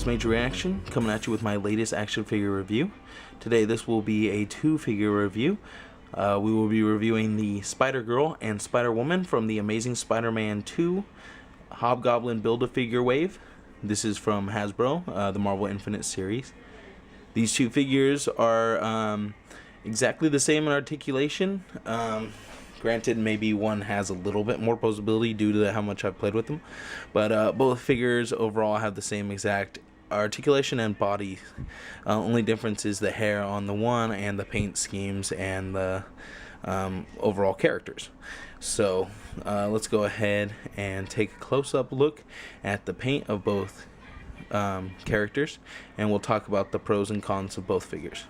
Major Reaction, coming at you with my latest action figure review. Today this will be a 2-figure review. We will be reviewing the Spider-Girl and Spider-Woman from the Amazing Spider-Man 2 Hobgoblin Build-A-Figure wave. This is from Hasbro, the Marvel Infinite series. These two figures are exactly the same in articulation. Granted, maybe one has a little bit more posability due to how much I've played with them. But both figures overall have the same exact articulation and body. Only difference is the hair on the one and the paint schemes and the overall characters. So let's go ahead and take a close-up look at the paint of both characters, and we'll talk about the pros and cons of both figures.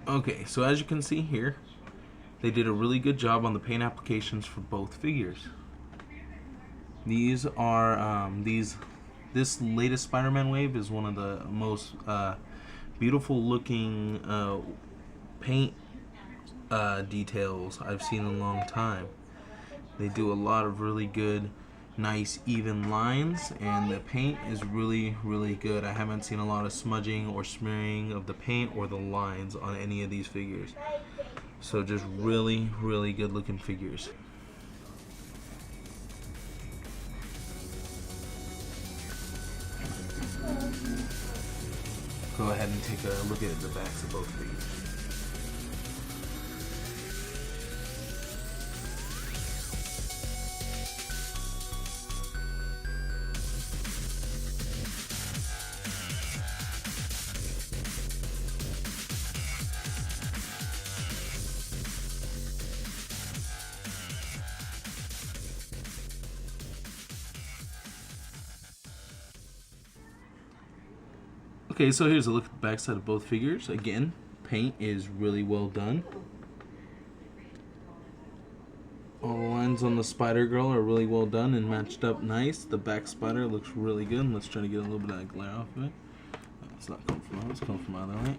Okay, so as you can see here, they did a really good job on the paint applications for both figures. These are this latest Spider-Man wave is one of the most beautiful looking paint details I've seen in a long time. They do a lot of really good, nice even lines, and the paint is really good. I haven't seen a lot of smudging or smearing of the paint or the lines on any of these figures. So just really good looking figures. Go ahead and take a look at the backs of both figures. Okay, so here's a look at the backside of both figures. Again, paint is really well done. All the lines on the Spider-Girl are really well done and matched up nice. The back spider looks really good. Let's try to get a little bit of that glare off of it. It's not coming from out, it's coming from out, right?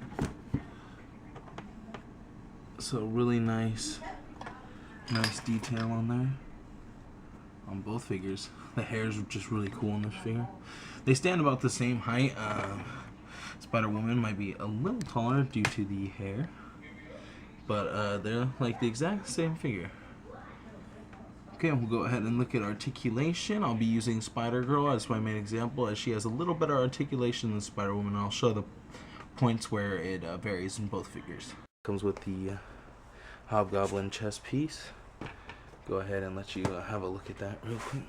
So really nice detail on there. On both figures. The hair is just really cool on this figure. They stand about the same height. Spider-Woman might be a little taller due to the hair, but they're like the exact same figure. Okay, we'll go ahead and look at articulation. I'll be using Spider-Girl as my main example, as she has a little better articulation than Spider-Woman. I'll show the points where it varies in both figures. Comes with the Hobgoblin chest piece. Go ahead and let you have a look at that real quick.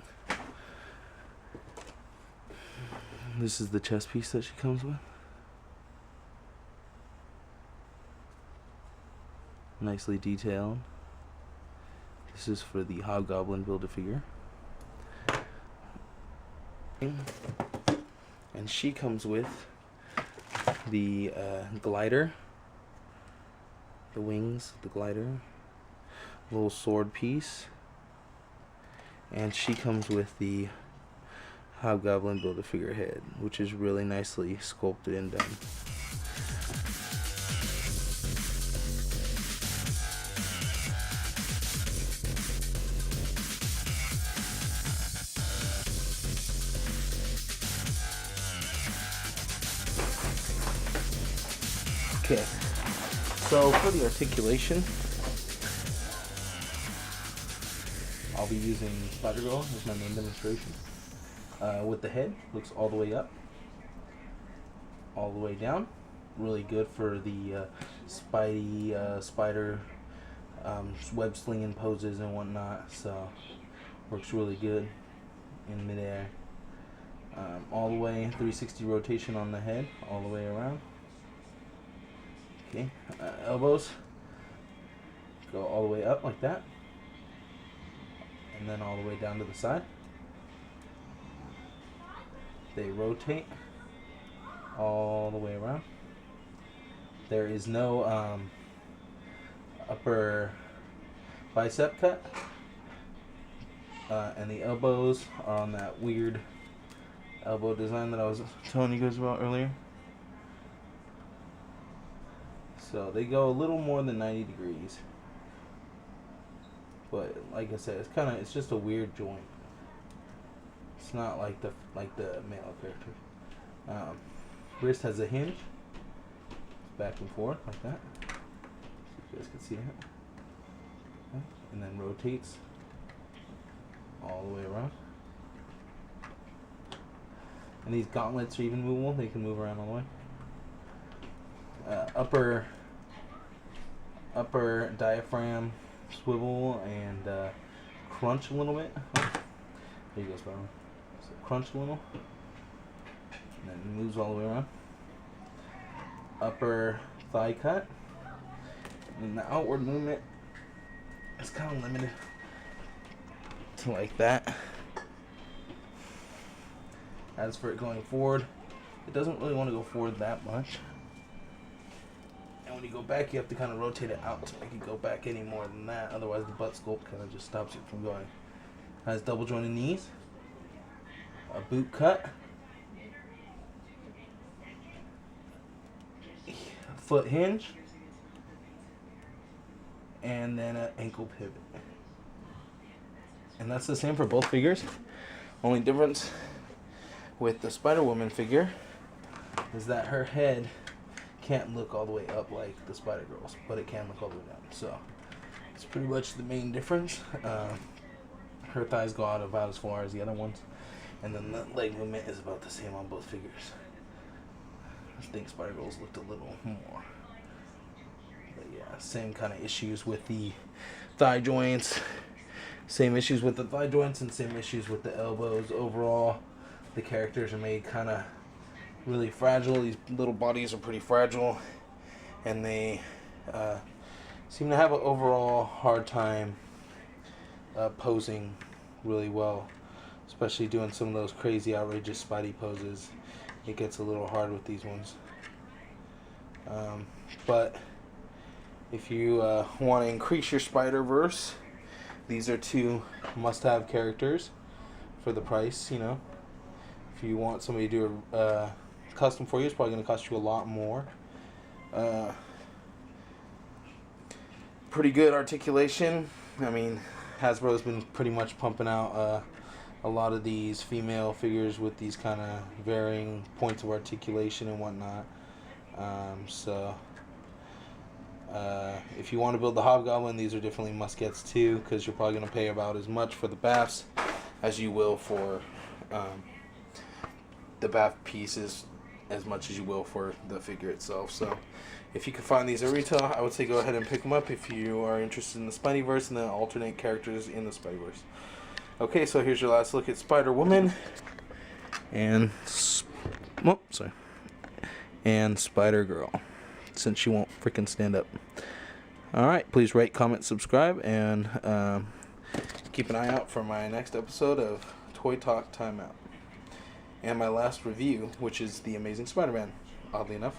This is the chest piece that she comes with. Nicely detailed. This is for the Hobgoblin Build-A-Figure. And she comes with the glider, the wings, the glider, little sword piece, and she comes with the Hobgoblin Build-A-Figure head, which is really nicely sculpted and done. Okay, so for the articulation, I'll be using Spider-Girl as my main demonstration. With the head, looks all the way up, all the way down. Really good for the spider web slinging poses and whatnot. So works really good in midair. All the way 360 rotation on the head, all the way around. Okay, elbows go all the way up like that, and then all the way down to the side. They rotate all the way around. There is no upper bicep cut, and the elbows are on that weird elbow design that I was telling you guys about earlier. So they go a little more than 90 degrees. But like I said, it's just a weird joint. It's not like the male character. Wrist has a hinge. It's back and forth like that. So you guys can see that. Okay. And then rotates all the way around. And these gauntlets are even movable. They can move around all the way. Upper diaphragm swivel and crunch a little bit. Oh, there you go, Spiderman. So crunch a little, and then it moves all the way around. Upper thigh cut, and the outward movement is kind of limited to like that. As for it going forward, it doesn't really want to go forward that much. And when you go back, you have to kind of rotate it out to make it go back any more than that. Otherwise, the butt sculpt kind of just stops it from going. Has double jointed knees, a boot cut, foot hinge, and then an ankle pivot. And that's the same for both figures. Only difference with the Spider-Woman figure is that her head can't look all the way up like the Spider-Girl's, but it can look all the way down. So it's pretty much the main difference. Her thighs go out about as far as the other ones, and then the leg movement is about the same on both figures. I think Spider-Girl's looked a little more. But yeah, same kind of issues with the thigh joints. Same issues with the thigh joints and same issues with the elbows. Overall, the characters are made kind of really fragile. These little bodies are pretty fragile, and they seem to have an overall hard time posing really well, especially doing some of those crazy outrageous Spidey poses. It gets a little hard with these ones, but if you want to increase your Spider-Verse, these are two must-have characters for the price. You know, if you want somebody to do a custom for you, it's probably going to cost you a lot more. Pretty good articulation. I mean, Hasbro's been pretty much pumping out a lot of these female figures with these kind of varying points of articulation and whatnot. If you want to build the Hobgoblin, these are definitely must-gets too, because you're probably going to pay about as much for the BAFs as you will for the BAF pieces, as much as you will for the figure itself. So if you can find these at retail, I would say go ahead and pick them up if you are interested in the Spideyverse and the alternate characters in the Spideyverse. Okay, so here's your last look at Spider-Woman and and Spider-Girl, since she won't freaking stand up. Alright, please rate, comment, subscribe, and keep an eye out for my next episode of Toy Talk Timeout. And my last review, which is The Amazing Spider-Man, oddly enough.